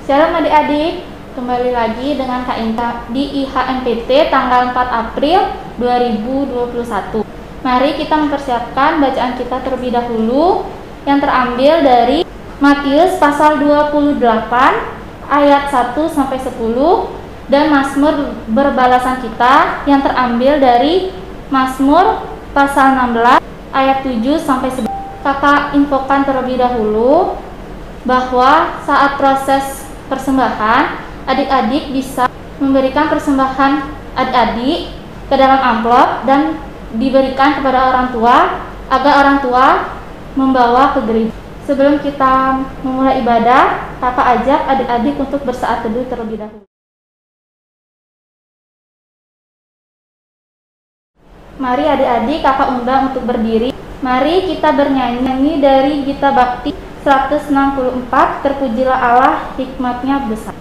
Shalom adik-adik, kembali lagi dengan Kak Inta di IHMPT tanggal 4 April 2021. Mari kita mempersiapkan bacaan kita terlebih dahulu yang terambil dari Matius pasal 28 ayat 1-10 dan Mazmur berbalasan kita yang terambil dari Mazmur pasal 16 ayat 7-11. Kakak infokan terlebih dahulu bahwa saat proses persembahan, adik-adik bisa memberikan persembahan adik-adik ke dalam amplop dan diberikan kepada orang tua agar orang tua membawa ke gereja. Sebelum kita memulai ibadah, kakak ajak adik-adik untuk bersaat teduh terlebih dahulu. Mari adik-adik kakak undang untuk berdiri. Mari kita bernyanyi dari Gita Bakti 164, terpujilah Allah, hikmatnya besar.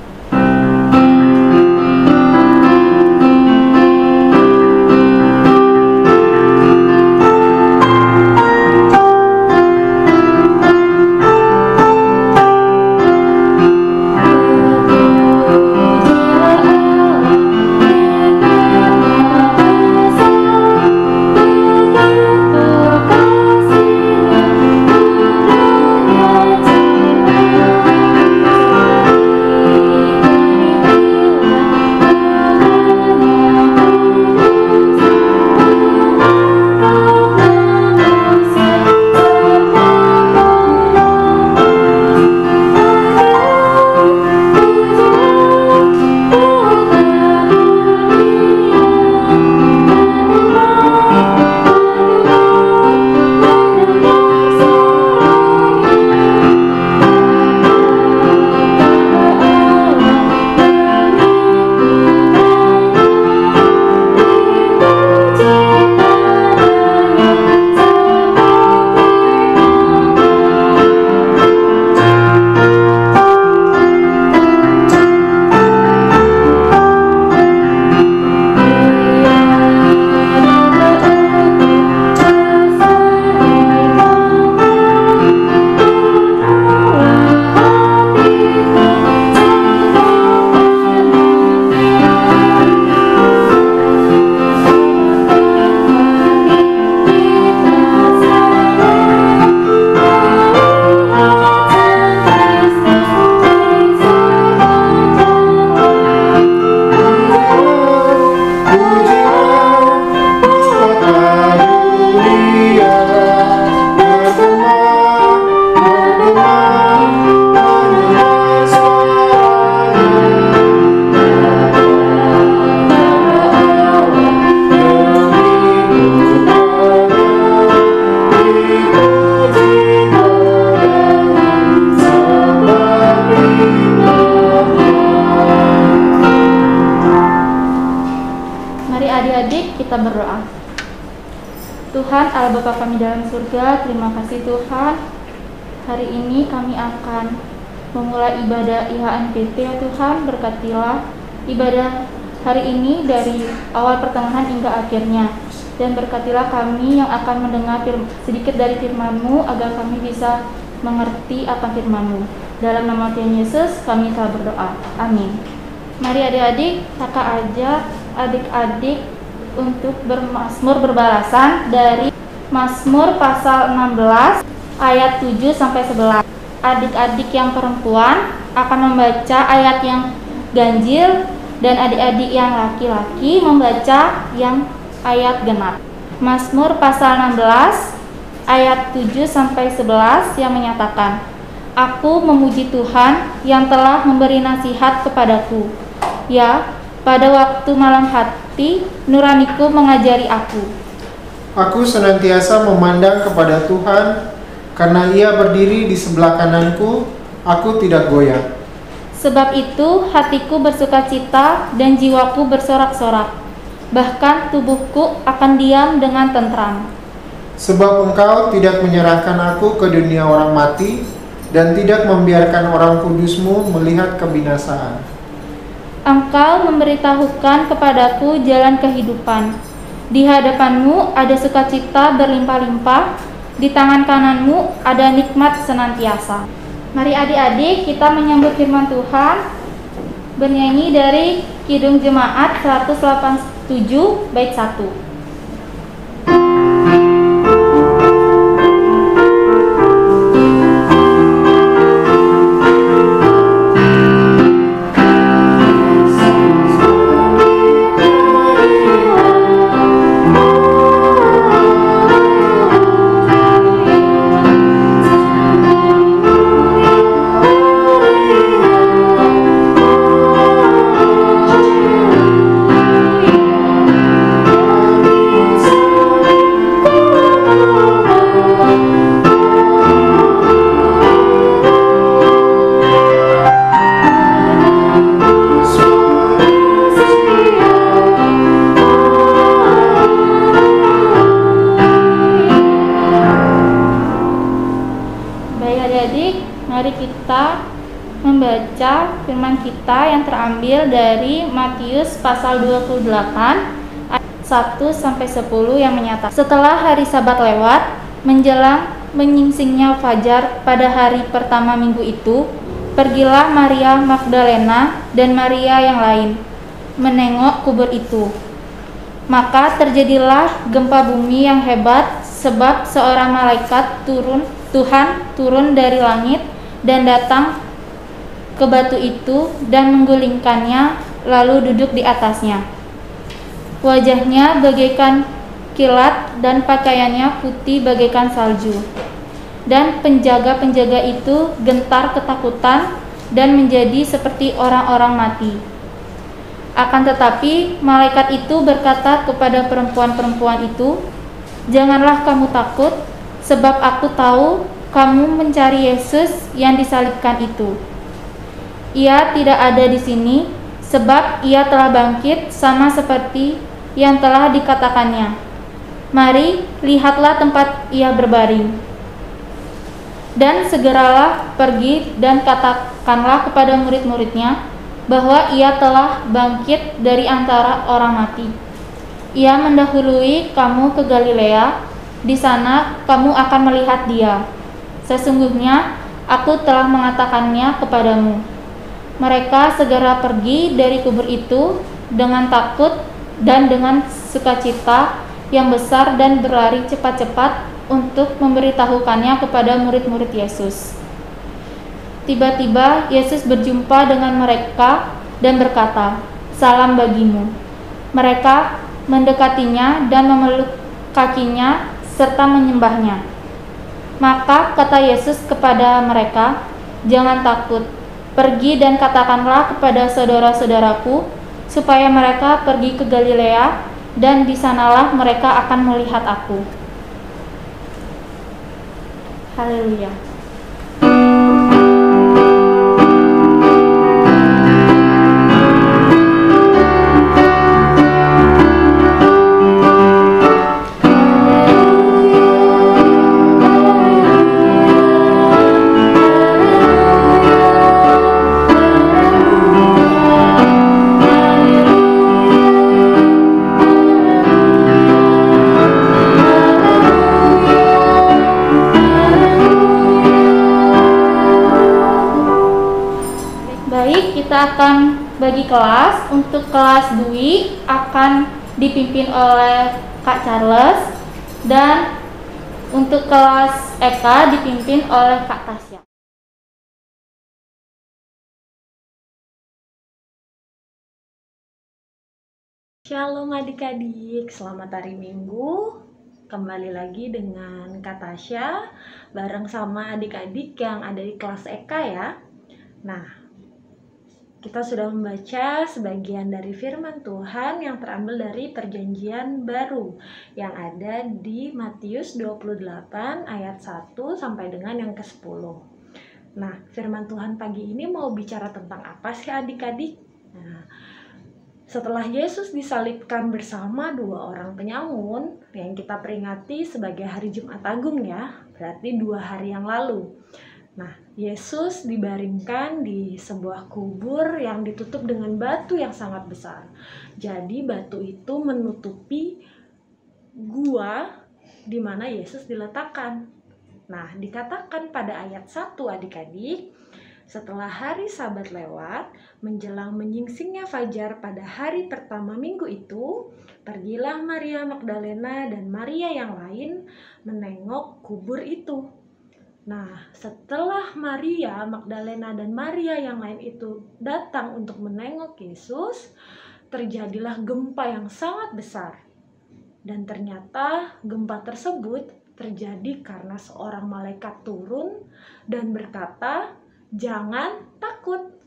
Kita berdoa. Tuhan Allah Bapa kami dalam surga, terima kasih Tuhan. Hari ini kami akan memulai ibadah IHMPT ya Tuhan. Berkatilah ibadah hari ini dari awal pertengahan hingga akhirnya. Dan berkatilah kami yang akan mendengar sedikit dari firman-Mu agar kami bisa mengerti akan firman-Mu. Dalam nama Tuhan Yesus kami telah berdoa. Amin. Mari adik-adik, kakak ajak adik-adik untuk bermazmur berbalasan dari Mazmur pasal 16 ayat 7-11. Adik-adik yang perempuan akan membaca ayat yang ganjil dan adik-adik yang laki-laki membaca yang ayat genap. Mazmur pasal 16 ayat 7-11 yang menyatakan, Aku memuji Tuhan yang telah memberi nasihat kepadaku. Ya, pada waktu malam hati, nuraniku mengajari aku. Aku senantiasa memandang kepada Tuhan, karena Ia berdiri di sebelah kananku, aku tidak goyah. Sebab itu hatiku bersukacita dan jiwaku bersorak-sorak, bahkan tubuhku akan diam dengan tentram. Sebab Engkau tidak menyerahkan aku ke dunia orang mati, dan tidak membiarkan orang kudus-Mu melihat kebinasaan. Engkau memberitahukan kepadaku jalan kehidupan. Di hadapan-Mu ada sukacita berlimpah-limpah, di tangan kanan-Mu ada nikmat senantiasa. Mari adik-adik kita menyambut firman Tuhan bernyanyi dari Kidung Jemaat 187 bait 1. Mari kita membaca firman kita yang terambil dari Matius pasal 28 ayat 1 sampai 10 yang menyatakan, setelah hari Sabat lewat, menjelang menyingsingnya fajar pada hari pertama minggu itu, pergilah Maria Magdalena dan Maria yang lain menengok kubur itu. Maka terjadilah gempa bumi yang hebat, sebab seorang malaikat Tuhan turun dari langit dan datang ke batu itu dan menggulingkannya, lalu duduk di atasnya. Wajahnya bagaikan kilat dan pakaiannya putih bagaikan salju. Dan penjaga-penjaga itu gentar ketakutan dan menjadi seperti orang-orang mati. Akan tetapi malaikat itu berkata kepada perempuan-perempuan itu, "Janganlah kamu takut, sebab aku tahu kamu mencari Yesus yang disalibkan itu. Ia tidak ada di sini, sebab ia telah bangkit sama seperti yang telah dikatakannya. Mari, lihatlah tempat ia berbaring. Dan segeralah pergi dan katakanlah kepada murid-muridnya bahwa ia telah bangkit dari antara orang mati. Ia mendahului kamu ke Galilea, di sana kamu akan melihat dia. Sesungguhnya aku telah mengatakannya kepadamu." Mereka segera pergi dari kubur itu dengan takut dan dengan sukacita yang besar dan berlari cepat-cepat untuk memberitahukannya kepada murid-murid Yesus. Tiba-tiba Yesus berjumpa dengan mereka dan berkata, "Salam bagimu." Mereka mendekatinya dan memeluk kakinya serta menyembahnya. Maka kata Yesus kepada mereka, "Jangan takut. Pergi dan katakanlah kepada saudara-saudaraku supaya mereka pergi ke Galilea, dan di sanalah mereka akan melihat aku." Haleluya. Kita akan bagi kelas. Untuk kelas Dwi akan dipimpin oleh Kak Charles, dan untuk kelas Eka dipimpin oleh Kak Tasya. Shalom adik-adik, selamat hari Minggu. Kembali lagi dengan Kak Tasya bareng sama adik-adik yang ada di kelas Eka ya. Nah, kita sudah membaca sebagian dari firman Tuhan yang terambil dari Perjanjian Baru yang ada di Matius 28 ayat 1 sampai dengan yang ke-10. Nah, firman Tuhan pagi ini mau bicara tentang apa sih adik-adik? Nah, setelah Yesus disalibkan bersama dua orang penyamun yang kita peringati sebagai hari Jumat Agung ya, berarti 2 hari yang lalu. Nah, Yesus dibaringkan di sebuah kubur yang ditutup dengan batu yang sangat besar. Jadi batu itu menutupi gua di mana Yesus diletakkan. Nah, dikatakan pada ayat 1 adik-adik, setelah hari Sabat lewat, menjelang menyingsingnya fajar pada hari pertama minggu itu, pergilah Maria Magdalena dan Maria yang lain menengok kubur itu. Nah, setelah Maria Magdalena dan Maria yang lain itu datang untuk menengok Yesus, terjadilah gempa yang sangat besar. Dan ternyata gempa tersebut terjadi karena seorang malaikat turun dan berkata, "Jangan takut.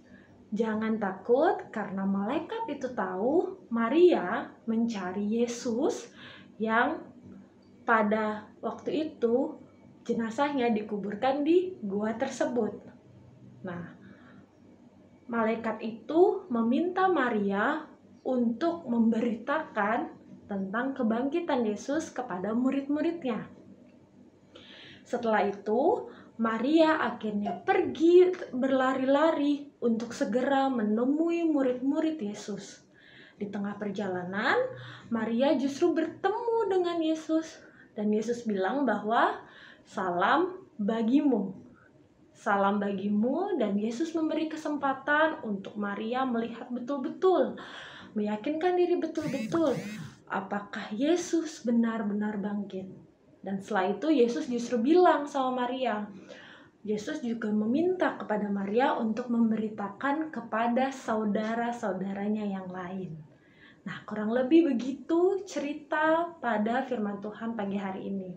Jangan takut karena malaikat itu tahu Maria mencari Yesus yang pada waktu itu jenazahnya dikuburkan di gua tersebut." Nah, malaikat itu meminta Maria untuk memberitakan tentang kebangkitan Yesus kepada murid-muridnya. Setelah itu, Maria akhirnya pergi berlari-lari untuk segera menemui murid-murid Yesus. Di tengah perjalanan, Maria justru bertemu dengan Yesus, dan Yesus bilang bahwa salam bagimu. Salam bagimu, dan Yesus memberi kesempatan untuk Maria melihat betul-betul, meyakinkan diri betul-betul apakah Yesus benar-benar bangkit. Dan setelah itu Yesus justru bilang sama Maria, Yesus juga meminta kepada Maria untuk memberitakan kepada saudara-saudaranya yang lain. Nah, kurang lebih begitu cerita pada firman Tuhan pagi hari ini.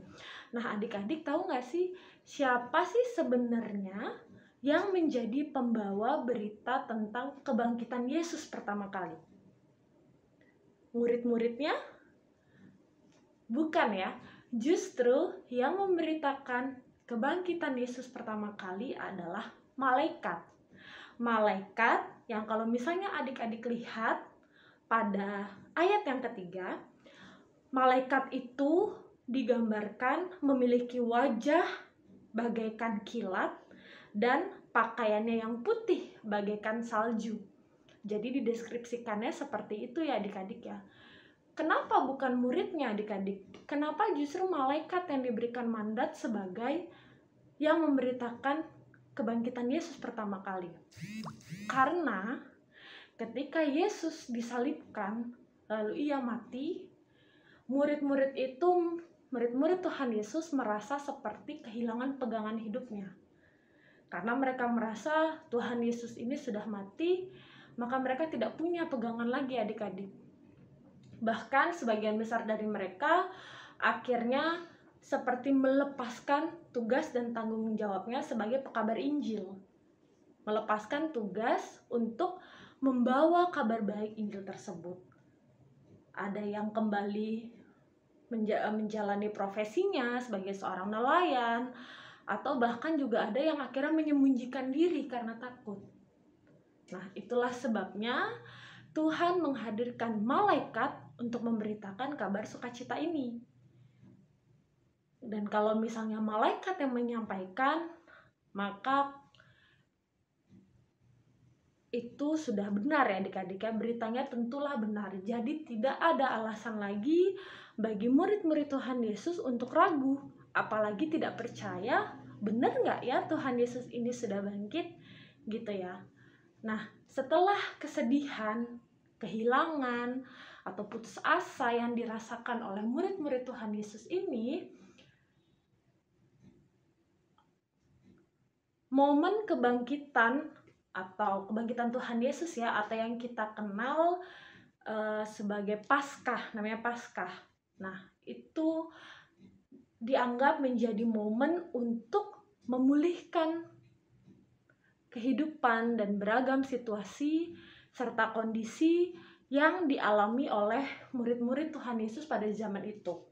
Nah, adik-adik tahu nggak sih, siapa sih sebenarnya yang menjadi pembawa berita tentang kebangkitan Yesus pertama kali? Murid-muridnya? Bukan ya. Justru yang memberitakan kebangkitan Yesus pertama kali adalah malaikat. Malaikat yang kalau misalnya adik-adik lihat pada ayat yang ketiga, malaikat itu digambarkan memiliki wajah bagaikan kilat dan pakaiannya yang putih bagaikan salju. Jadi dideskripsikannya seperti itu ya adik-adik ya. Kenapa bukan muridnya adik-adik? Kenapa justru malaikat yang diberikan mandat sebagai yang memberitakan kebangkitan Yesus pertama kali? Karena ketika Yesus disalibkan, lalu ia mati, murid-murid Tuhan Yesus merasa seperti kehilangan pegangan hidupnya. Karena mereka merasa Tuhan Yesus ini sudah mati, maka mereka tidak punya pegangan lagi adik-adik. Bahkan sebagian besar dari mereka akhirnya seperti melepaskan tugas dan tanggung jawabnya sebagai pekabar Injil. Melepaskan tugas untuk membawa kabar baik Injil tersebut. Ada yang kembali menjalani profesinya sebagai seorang nelayan, atau bahkan juga ada yang akhirnya menyembunyikan diri karena takut. Nah, itulah sebabnya Tuhan menghadirkan malaikat untuk memberitakan kabar sukacita ini. Dan kalau misalnya malaikat yang menyampaikan, maka itu sudah benar ya adik-adik ya, beritanya tentulah benar. Jadi tidak ada alasan lagi bagi murid-murid Tuhan Yesus untuk ragu, apalagi tidak percaya, benar nggak ya Tuhan Yesus ini sudah bangkit gitu ya. Nah, setelah kesedihan, kehilangan, atau putus asa yang dirasakan oleh murid-murid Tuhan Yesus ini, momen kebangkitan atau kebangkitan Tuhan Yesus ya, atau yang kita kenal sebagai Paskah, namanya Paskah. Nah, itu dianggap menjadi momen untuk memulihkan kehidupan dan beragam situasi serta kondisi yang dialami oleh murid-murid Tuhan Yesus pada zaman itu.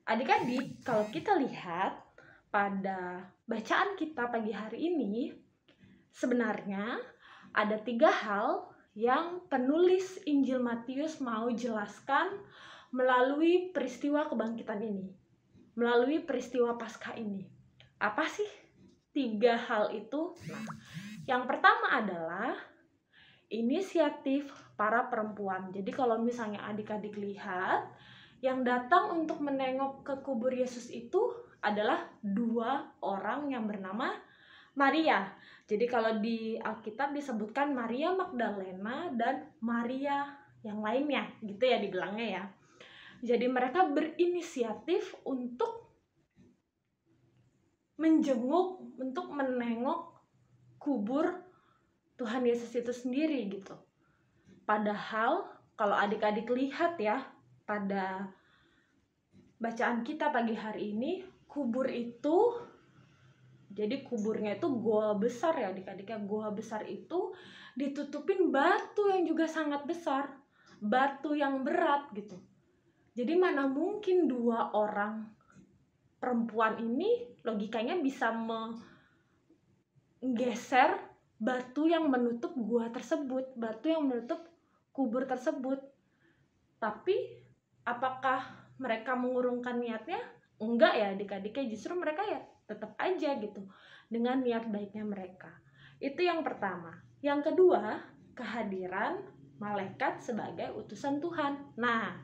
Adik-adik, kalau kita lihat pada bacaan kita pagi hari ini, sebenarnya ada 3 hal yang penulis Injil Matius mau jelaskan melalui peristiwa kebangkitan ini, melalui peristiwa Paskah ini. Apa sih 3 hal itu? Nah, yang pertama adalah inisiatif para perempuan. Jadi kalau misalnya adik-adik lihat, yang datang untuk menengok ke kubur Yesus itu adalah dua orang yang bernama Maria. Jadi kalau di Alkitab disebutkan Maria Magdalena dan Maria yang lainnya, gitu ya dibilangnya ya. Jadi mereka berinisiatif untuk menjenguk, untuk menengok kubur Tuhan Yesus itu sendiri gitu. Padahal kalau adik-adik lihat ya pada bacaan kita pagi hari ini, kubur itu, jadi kuburnya itu goa besar ya adik-adik ya. Goa besar itu ditutupin batu yang juga sangat besar, batu yang berat gitu. Jadi mana mungkin dua orang perempuan ini logikanya bisa menggeser batu yang menutup gua tersebut, batu yang menutup kubur tersebut. Tapi apakah mereka mengurungkan niatnya? Enggak ya adik-adiknya, justru mereka ya tetap aja gitu dengan niat baiknya mereka. Itu yang pertama. Yang kedua, kehadiran malaikat sebagai utusan Tuhan. Nah,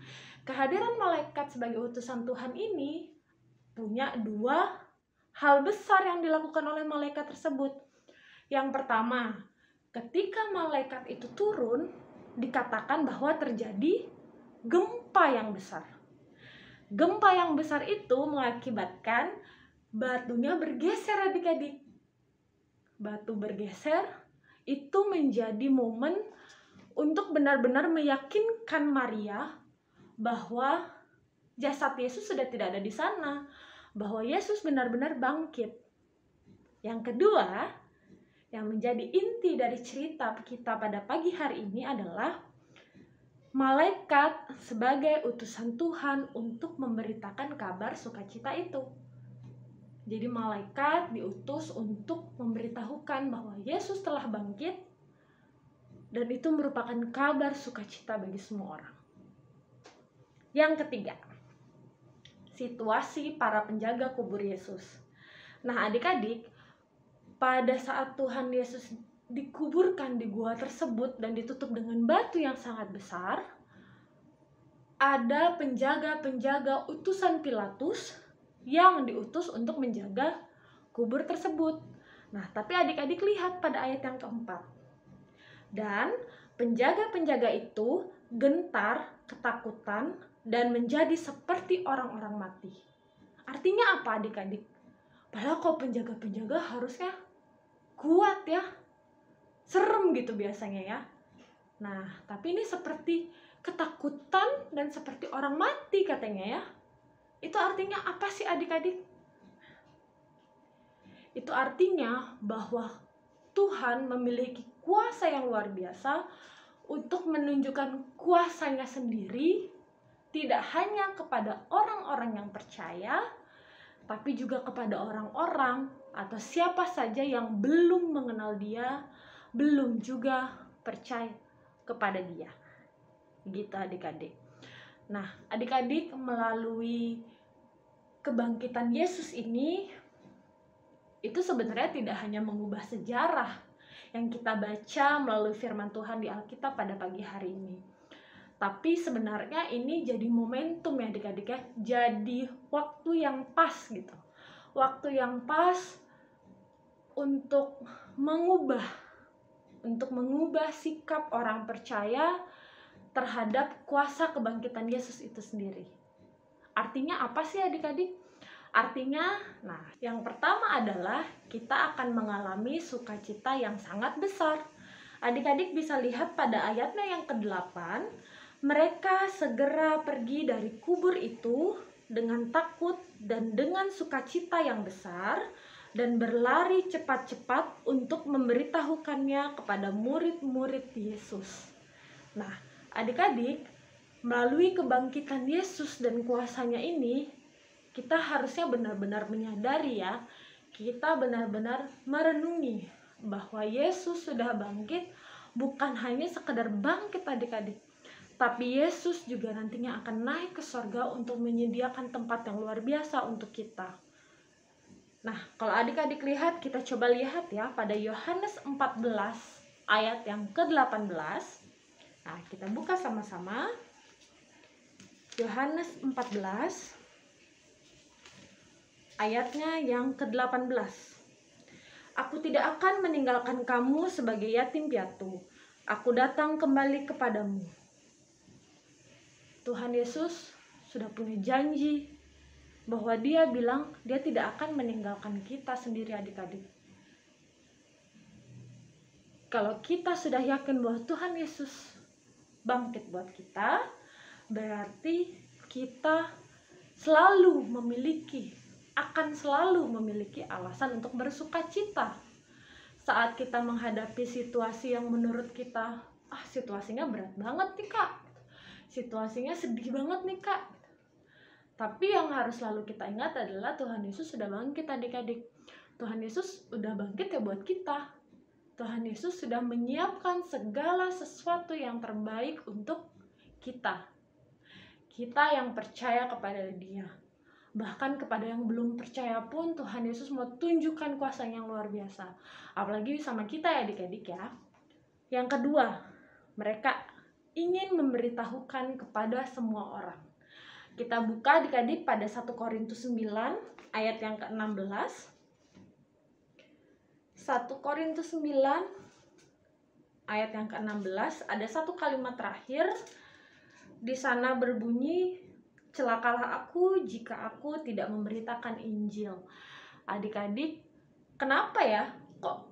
kehadiran malaikat sebagai utusan Tuhan ini punya dua hal besar yang dilakukan oleh malaikat tersebut. Yang pertama, ketika malaikat itu turun, dikatakan bahwa terjadi gempa yang besar. Gempa yang besar itu mengakibatkan batunya bergeser adik-adik. Batu bergeser itu menjadi momen untuk benar-benar meyakinkan Maria bahwa jasad Yesus sudah tidak ada di sana, bahwa Yesus benar-benar bangkit. Yang kedua, yang menjadi inti dari cerita kita pada pagi hari ini adalah malaikat sebagai utusan Tuhan untuk memberitakan kabar sukacita itu. Jadi malaikat diutus untuk memberitahukan bahwa Yesus telah bangkit, dan itu merupakan kabar sukacita bagi semua orang. Yang ketiga, situasi para penjaga kubur Yesus. Nah adik-adik, pada saat Tuhan Yesus dikuburkan di gua tersebut dan ditutup dengan batu yang sangat besar, ada penjaga-penjaga utusan Pilatus yang diutus untuk menjaga kubur tersebut. Nah, tapi adik-adik lihat pada ayat yang keempat. Dan penjaga-penjaga itu gentar, ketakutan, dan menjadi seperti orang-orang mati. Artinya apa adik-adik? Padahal kalau penjaga-penjaga harusnya kuat ya, serem gitu biasanya ya. Nah, tapi ini seperti ketakutan dan seperti orang mati katanya ya. Itu artinya apa sih adik-adik? Itu artinya bahwa Tuhan memiliki kuasa yang luar biasa untuk menunjukkan kuasanya sendiri, tidak hanya kepada orang-orang yang percaya, tapi juga kepada orang-orang atau siapa saja yang belum mengenal Dia, belum juga percaya kepada Dia. Gitu adik-adik. Nah, adik-adik melalui kebangkitan Yesus ini, itu sebenarnya tidak hanya mengubah sejarah yang kita baca melalui firman Tuhan di Alkitab pada pagi hari ini, tapi sebenarnya ini jadi momentum ya adik-adik ya, jadi waktu yang pas gitu, waktu yang pas untuk mengubah sikap orang percaya terhadap kuasa kebangkitan Yesus itu sendiri. Artinya apa sih adik-adik? Artinya, nah yang pertama adalah kita akan mengalami sukacita yang sangat besar. Adik-adik bisa lihat pada ayatnya yang ke-8, mereka segera pergi dari kubur itu dengan takut dan dengan sukacita yang besar, dan berlari cepat-cepat untuk memberitahukannya kepada murid-murid Yesus. Nah, adik-adik, melalui kebangkitan Yesus dan kuasanya ini, kita harusnya benar-benar menyadari ya, kita benar-benar merenungi bahwa Yesus sudah bangkit, bukan hanya sekedar bangkit adik-adik, tapi Yesus juga nantinya akan naik ke sorga untuk menyediakan tempat yang luar biasa untuk kita. Nah, kalau adik-adik lihat, kita coba lihat ya pada Yohanes 14 ayat yang ke-18. Nah, kita buka sama-sama. Yohanes 14 ayatnya yang ke-18. Aku tidak akan meninggalkan kamu sebagai yatim piatu. Aku datang kembali kepadamu. Tuhan Yesus sudah punya janji bahwa Dia bilang Dia tidak akan meninggalkan kita sendiri, adik-adik. Kalau kita sudah yakin bahwa Tuhan Yesus bangkit buat kita, berarti kita akan selalu memiliki alasan untuk bersukacita. Saat kita menghadapi situasi yang menurut kita, situasinya berat banget nih kak, situasinya sedih banget nih kak. Tapi yang harus selalu kita ingat adalah Tuhan Yesus sudah bangkit, adik-adik. Tuhan Yesus udah bangkit ya buat kita. Tuhan Yesus sudah menyiapkan segala sesuatu yang terbaik untuk kita. Kita yang percaya kepada Dia. Bahkan kepada yang belum percaya pun Tuhan Yesus mau tunjukkan kuasa yang luar biasa. Apalagi sama kita ya adik-adik ya. Yang kedua, mereka ingin memberitahukan kepada semua orang. Kita buka adik-adik pada 1 Korintus 9 ayat yang ke-16. 1 Korintus 9 ayat yang ke-16, ada satu kalimat terakhir. Di sana berbunyi, celakalah aku jika aku tidak memberitakan Injil. Adik-adik, kenapa ya kok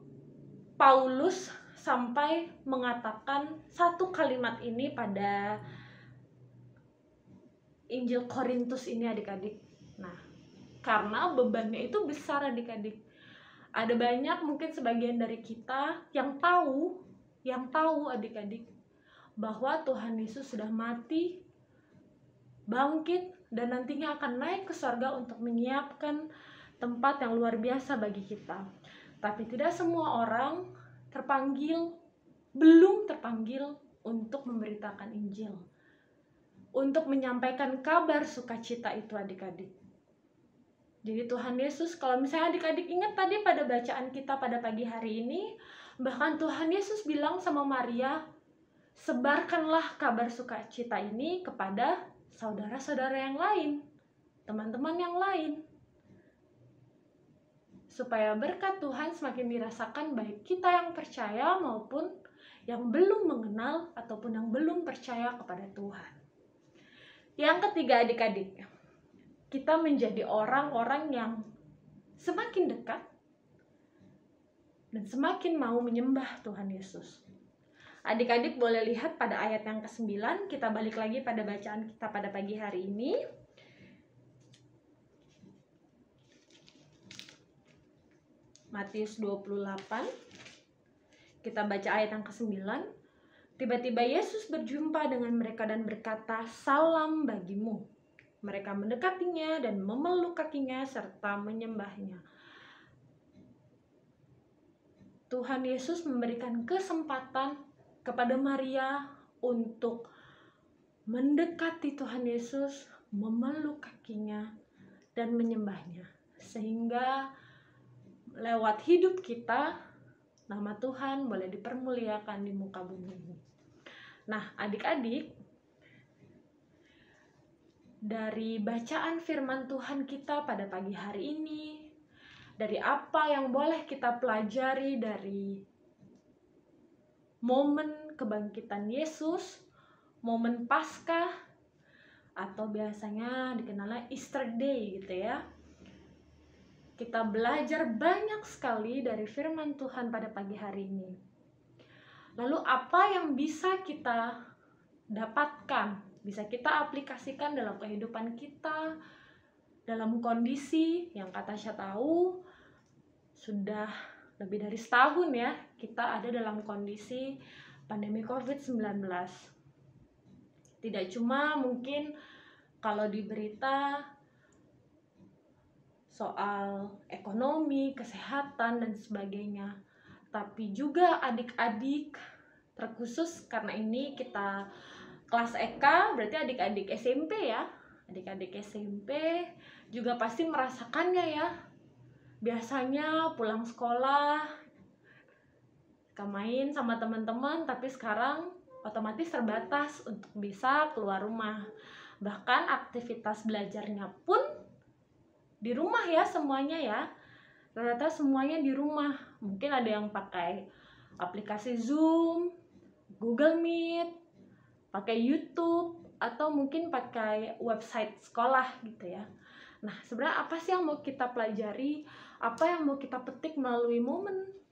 Paulus sampai mengatakan satu kalimat ini pada Injil Korintus ini, adik-adik? Nah, karena bebannya itu besar, adik-adik. Ada banyak mungkin sebagian dari kita yang tahu adik-adik, bahwa Tuhan Yesus sudah mati, bangkit, dan nantinya akan naik ke surga untuk menyiapkan tempat yang luar biasa bagi kita. Tapi tidak semua orang belum terpanggil untuk memberitakan Injil, untuk menyampaikan kabar sukacita itu, adik-adik. Jadi Tuhan Yesus, kalau misalnya adik-adik ingat tadi pada bacaan kita pada pagi hari ini, bahkan Tuhan Yesus bilang sama Maria, sebarkanlah kabar sukacita ini kepada saudara-saudara yang lain, teman-teman yang lain, supaya berkat Tuhan semakin dirasakan baik kita yang percaya maupun yang belum mengenal ataupun yang belum percaya kepada Tuhan. Yang ketiga, adik-adik, kita menjadi orang-orang yang semakin dekat dan semakin mau menyembah Tuhan Yesus. Adik-adik boleh lihat pada ayat yang ke-9, kita balik lagi pada bacaan kita pada pagi hari ini. Matius 28, kita baca ayat yang ke-9. Tiba-tiba Yesus berjumpa dengan mereka dan berkata, "Salam bagimu." Mereka mendekatinya dan memeluk kakinya serta menyembahnya. Tuhan Yesus memberikan kesempatan kepada Maria untuk mendekati Tuhan Yesus, memeluk kakinya, dan menyembahnya. Sehingga lewat hidup kita, nama Tuhan boleh dipermuliakan di muka bumi ini. Nah, adik-adik, dari bacaan firman Tuhan kita pada pagi hari ini, dari apa yang boleh kita pelajari dari momen kebangkitan Yesus, momen Paskah, atau biasanya dikenalnya Easter Day gitu ya. Kita belajar banyak sekali dari firman Tuhan pada pagi hari ini. Lalu apa yang bisa kita dapatkan, bisa kita aplikasikan dalam kehidupan kita, dalam kondisi yang Katasha tahu sudah lebih dari setahun ya, kita ada dalam kondisi pandemi COVID-19. Tidak cuma mungkin kalau di berita soal ekonomi, kesehatan, dan sebagainya, tapi juga adik-adik, terkhusus karena ini kita kelas EK, berarti adik-adik SMP ya. Adik-adik SMP juga pasti merasakannya ya. Biasanya pulang sekolah, kita main sama teman-teman, tapi sekarang otomatis terbatas untuk bisa keluar rumah. Bahkan aktivitas belajarnya pun di rumah ya semuanya ya. Ternyata semuanya di rumah. Mungkin ada yang pakai aplikasi Zoom, Google Meet, pakai YouTube, atau mungkin pakai website sekolah gitu ya. Nah, sebenarnya apa sih yang mau kita pelajari? Apa yang mau kita petik melalui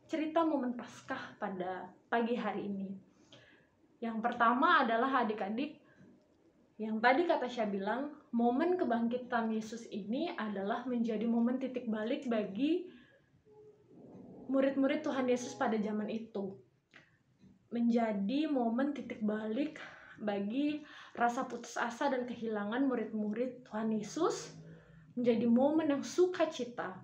cerita momen Paskah pada pagi hari ini? Yang pertama adalah adik-adik, yang tadi Katasha bilang, momen kebangkitan Yesus ini adalah menjadi momen titik balik bagi murid-murid Tuhan Yesus pada zaman itu. Menjadi momen titik balik bagi rasa putus asa dan kehilangan murid-murid Tuhan Yesus, menjadi momen yang sukacita.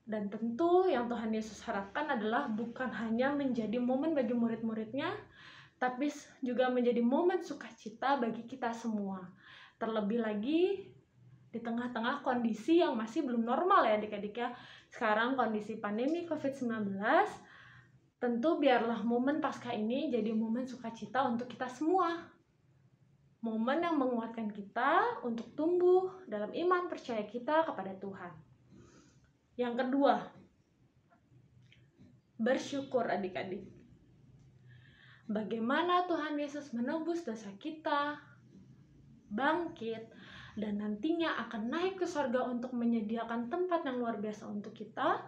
Dan tentu yang Tuhan Yesus harapkan adalah bukan hanya menjadi momen bagi murid-muridnya, tapi juga menjadi momen sukacita bagi kita semua. Terlebih lagi di tengah-tengah kondisi yang masih belum normal ya adik-adik ya. Sekarang kondisi pandemi COVID-19, tentu biarlah momen Paskah ini jadi momen sukacita untuk kita semua. Momen yang menguatkan kita untuk tumbuh dalam iman percaya kita kepada Tuhan. Yang kedua, bersyukur adik-adik. Bagaimana Tuhan Yesus menebus dosa kita, bangkit, dan nantinya akan naik ke surga untuk menyediakan tempat yang luar biasa untuk kita.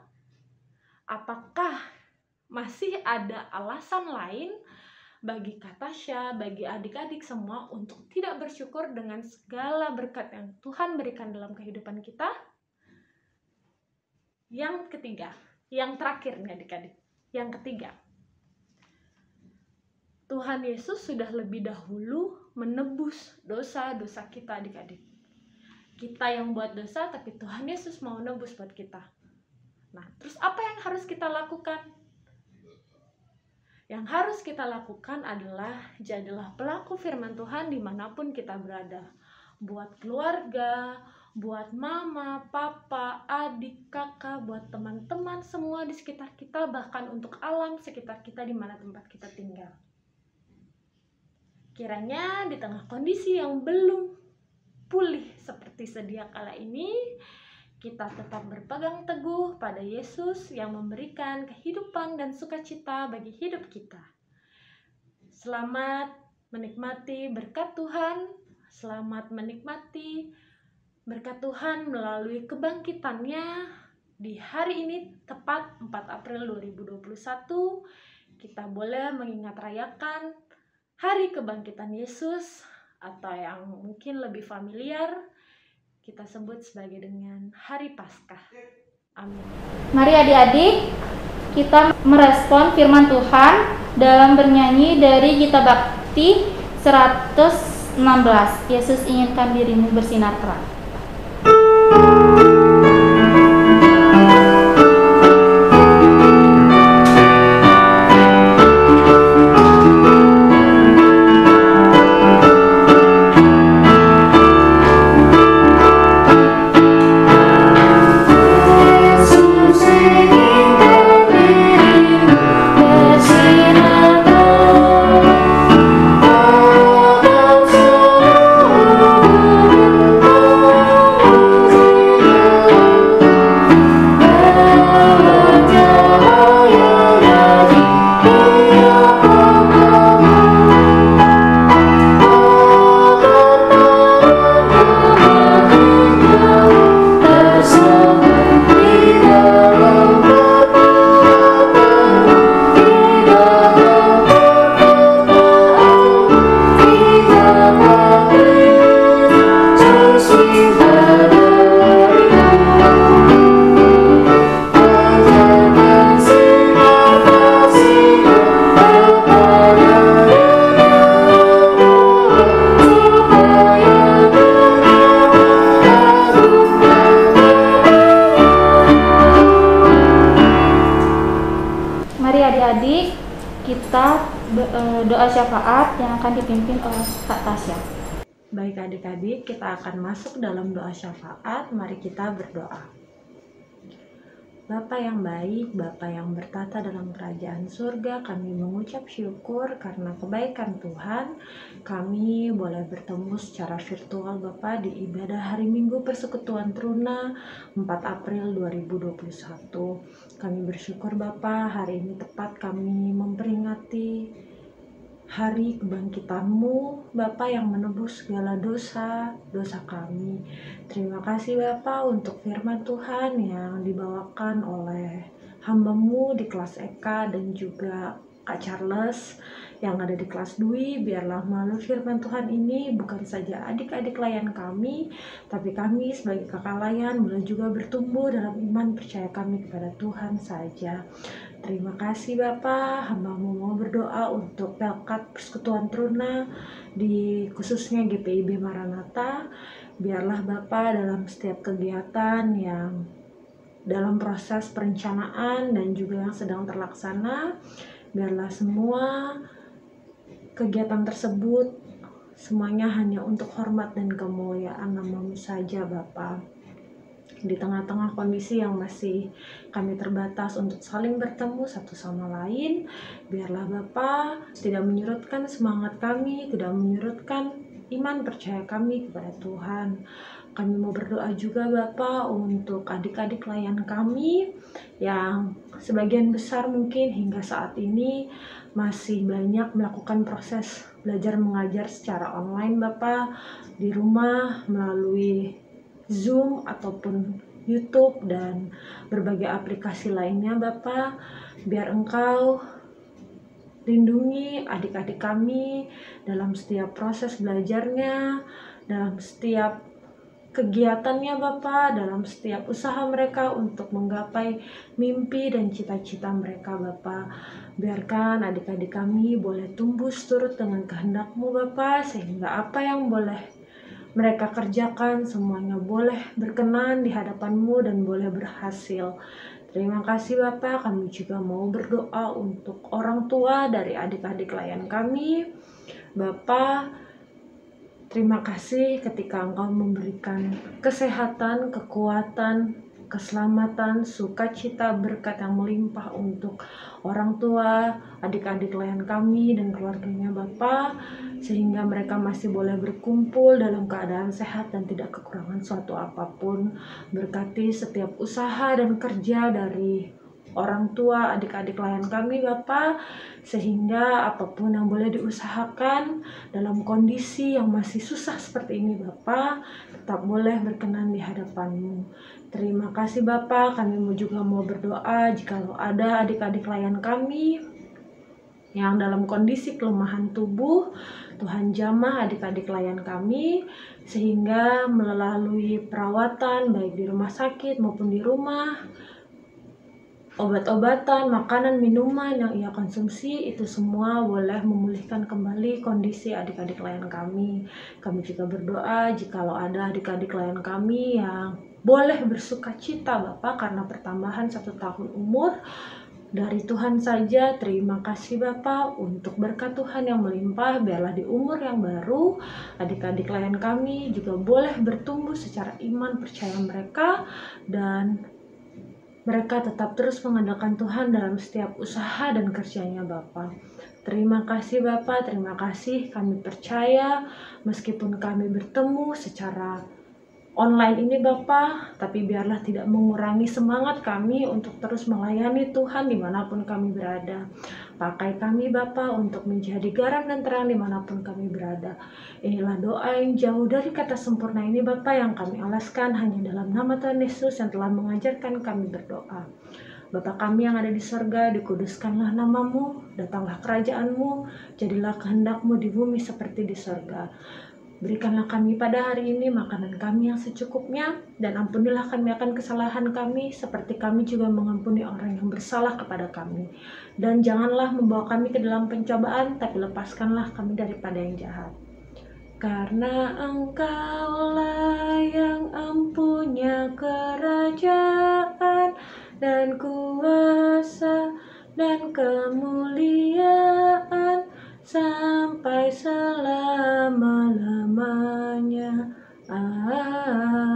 Apakah masih ada alasan lain bagi Katasha, bagi adik-adik semua untuk tidak bersyukur dengan segala berkat yang Tuhan berikan dalam kehidupan kita? Yang ketiga, yang terakhir nih adik-adik, yang ketiga, Tuhan Yesus sudah lebih dahulu menebus dosa-dosa kita adik-adik. Kita yang buat dosa, tapi Tuhan Yesus mau nebus buat kita. Nah, terus apa yang harus kita lakukan? Yang harus kita lakukan adalah jadilah pelaku firman Tuhan dimanapun kita berada. Buat keluarga, buat mama, papa, adik, kakak, buat teman-teman semua di sekitar kita, bahkan untuk alam sekitar kita di mana tempat kita tinggal. Kiranya di tengah kondisi yang belum pulih seperti sedia kala ini, kita tetap berpegang teguh pada Yesus yang memberikan kehidupan dan sukacita bagi hidup kita. Selamat menikmati berkat Tuhan, selamat menikmati berkat Tuhan melalui kebangkitannya di hari ini tepat 4 April 2021. Kita boleh mengingat rayakan Hari Kebangkitan Yesus, atau yang mungkin lebih familiar kita sebut sebagai dengan Hari Paskah. Amin. Mari adik-adik kita merespon firman Tuhan dalam bernyanyi dari Gita Bakti 116. Yesus inginkan dirimu bersinar terang. Adik-adik kita doa syafaat yang akan dipimpin oleh Kak Tasya. Baik adik-adik, kita akan masuk dalam doa syafaat. Mari kita berdoa. Bapa yang baik, Bapa yang bertata dalam kerajaan surga, kami mengucap syukur karena kebaikan Tuhan. Kami boleh bertemu secara virtual Bapa di ibadah hari Minggu Persekutuan Truna 4 April 2021. Kami bersyukur Bapa, hari ini tepat kami memperingati hari kebangkitan-Mu, Bapa yang menebus segala dosa kami. Terima kasih Bapa untuk firman Tuhan yang dibawakan oleh hamba-Mu di kelas Eka dan juga Kak Charles yang ada di kelas Dwi. Biarlah melalui firman Tuhan ini bukan saja adik-adik layan kami, tapi kami sebagai kakak layan boleh juga bertumbuh dalam iman percaya kami kepada Tuhan saja. Terima kasih Bapa, hamba-Mu mau berdoa untuk Pelkat Persekutuan Truna di khususnya GPIB Maranatha. Biarlah Bapa dalam setiap kegiatan yang dalam proses perencanaan dan juga yang sedang terlaksana, biarlah semua kegiatan tersebut semuanya hanya untuk hormat dan kemuliaan nama-Mu saja Bapa. Di tengah-tengah kondisi yang masih kami terbatas untuk saling bertemu satu sama lain, biarlah Bapa tidak menyurutkan semangat kami, tidak menyurutkan iman percaya kami kepada Tuhan. Kami mau berdoa juga Bapa untuk adik-adik layan kami yang sebagian besar mungkin hingga saat ini masih banyak melakukan proses belajar mengajar secara online Bapa, di rumah melalui Zoom ataupun YouTube dan berbagai aplikasi lainnya Bapa. Biar Engkau lindungi adik-adik kami dalam setiap proses belajarnya, dalam setiap kegiatannya Bapa, dalam setiap usaha mereka untuk menggapai mimpi dan cita-cita mereka Bapa. Biarkan adik-adik kami boleh tumbuh seturut dengan kehendak-Mu Bapa, sehingga apa yang boleh mereka kerjakan semuanya boleh berkenan di hadapan-Mu dan boleh berhasil. Terima kasih Bapa, kami juga mau berdoa untuk orang tua dari adik-adik layan kami. Bapa, terima kasih ketika Engkau memberikan kesehatan, kekuatan, keselamatan, sukacita, berkat yang melimpah untuk orang tua, adik-adik layan kami dan keluarganya Bapa, sehingga mereka masih boleh berkumpul dalam keadaan sehat dan tidak kekurangan suatu apapun. Berkati setiap usaha dan kerja dari orang tua, adik-adik layan kami Bapa, sehingga apapun yang boleh diusahakan dalam kondisi yang masih susah seperti ini Bapa, tetap boleh berkenan di hadapan-Mu. Terima kasih Bapa, kami juga mau berdoa jikalau ada adik-adik layan kami yang dalam kondisi kelemahan tubuh, Tuhan jamah adik-adik layan kami sehingga melalui perawatan baik di rumah sakit maupun di rumah, obat-obatan, makanan, minuman yang ia konsumsi itu semua boleh memulihkan kembali kondisi adik-adik layan kami. Kami juga berdoa jikalau ada adik-adik layan kami yang boleh bersuka cita Bapak karena pertambahan 1 tahun umur dari Tuhan saja. Terima kasih Bapak untuk berkat Tuhan yang melimpah. Biarlah di umur yang baru adik-adik layan kami juga boleh bertumbuh secara iman percaya mereka, dan mereka tetap terus mengandalkan Tuhan dalam setiap usaha dan kerjanya Bapak. Terima kasih Bapak, terima kasih. Kami percaya meskipun kami bertemu secara online ini Bapak, tapi biarlah tidak mengurangi semangat kami untuk terus melayani Tuhan dimanapun kami berada. Pakai kami Bapak untuk menjadi garam dan terang dimanapun kami berada. Inilah doa yang jauh dari kata sempurna ini Bapak yang kami alaskan hanya dalam nama Tuhan Yesus yang telah mengajarkan kami berdoa. Bapa kami yang ada di sorga, dikuduskanlah namamu, datanglah kerajaan-Mu, jadilah kehendak-Mu di bumi seperti di sorga. Berikanlah kami pada hari ini makanan kami yang secukupnya, dan ampunilah kami akan kesalahan kami, seperti kami juga mengampuni orang yang bersalah kepada kami. Dan janganlah membawa kami ke dalam pencobaan, tapi lepaskanlah kami daripada yang jahat. Karena Engkaulah yang empunya kerajaan, dan kuasa, dan kemuliaan, sampai selama-lamanya.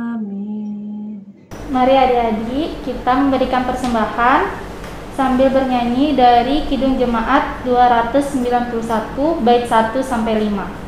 Amin. Mari adik-adik kita memberikan persembahan sambil bernyanyi dari Kidung Jemaat 291 bait 1 sampai 5.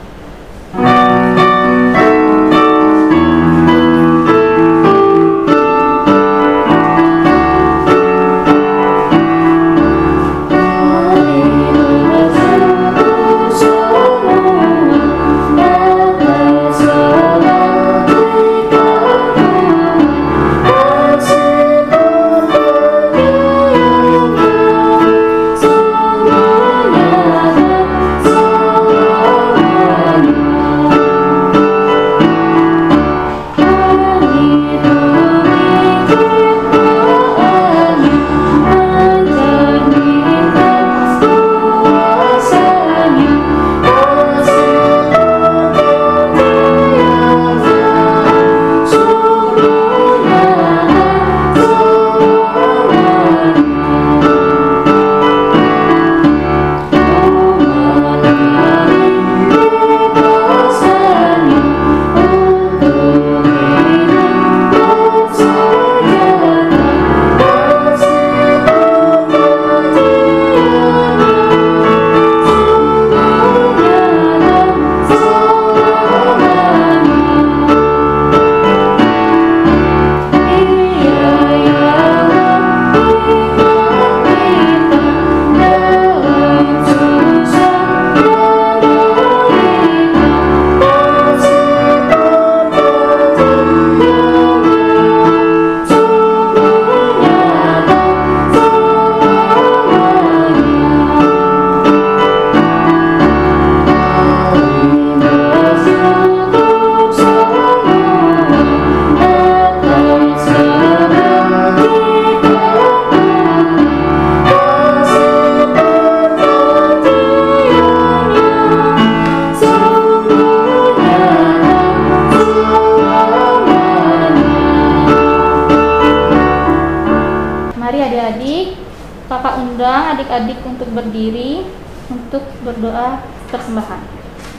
Kakak undang adik-adik untuk berdiri untuk berdoa persembahan.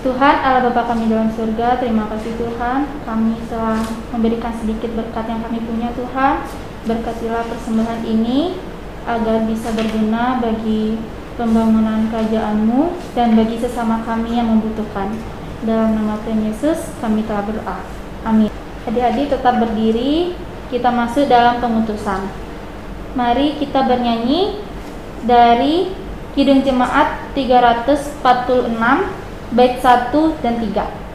Tuhan Allah Bapa kami dalam surga, terima kasih Tuhan, kami telah memberikan sedikit berkat yang kami punya Tuhan. Berkatilah persembahan ini agar bisa berguna bagi pembangunan kerajaan-Mu dan bagi sesama kami yang membutuhkan. Dalam nama Tuhan Yesus kami telah berdoa. Amin. Adik-adik tetap berdiri, kita masuk dalam pengutusan. Mari kita bernyanyi dari Kidung Jemaat 346 bait 1 dan 3.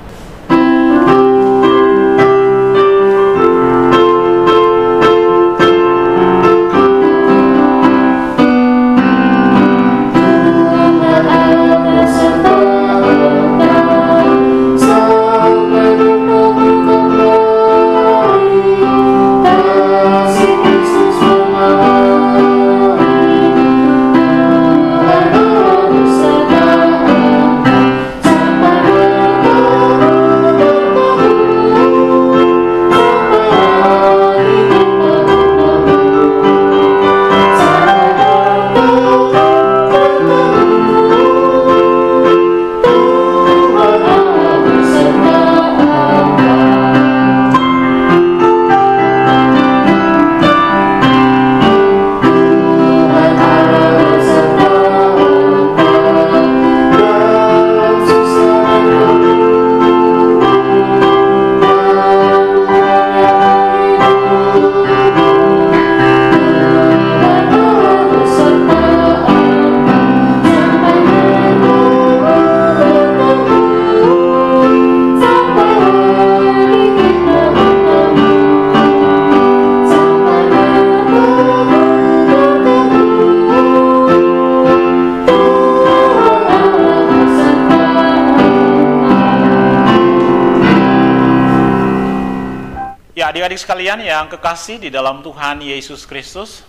Adik-adik sekalian yang kekasih di dalam Tuhan Yesus Kristus,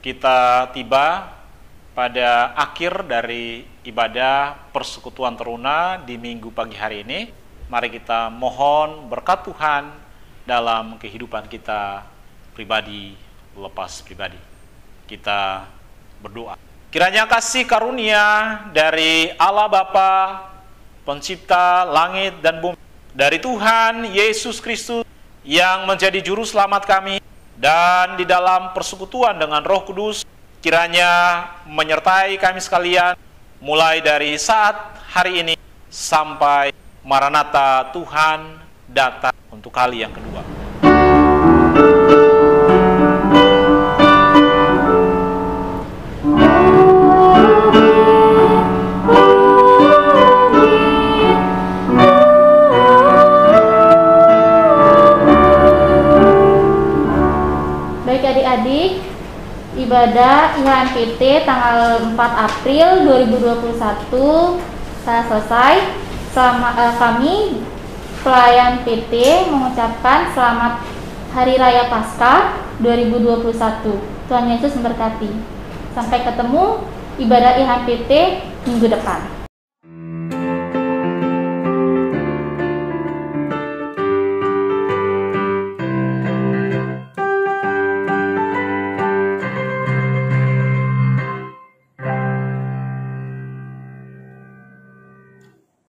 kita tiba pada akhir dari ibadah persekutuan teruna di minggu pagi hari ini. Mari kita mohon berkat Tuhan dalam kehidupan kita pribadi lepas pribadi. Kita berdoa. Kiranya kasih karunia dari Allah Bapa, Pencipta langit dan bumi, dari Tuhan Yesus Kristus yang menjadi juru selamat kami, dan di dalam persekutuan dengan Roh Kudus kiranya menyertai kami sekalian mulai dari saat hari ini sampai Maranatha Tuhan datang untuk kali yang kedua. Baik adik-adik, ibadah IHMPT tanggal 4 April 2021 telah selesai. Kami pelayan PT mengucapkan selamat Hari Raya Paskah 2021. Tuhan Yesus memberkati. Sampai ketemu ibadah IHMPT minggu depan.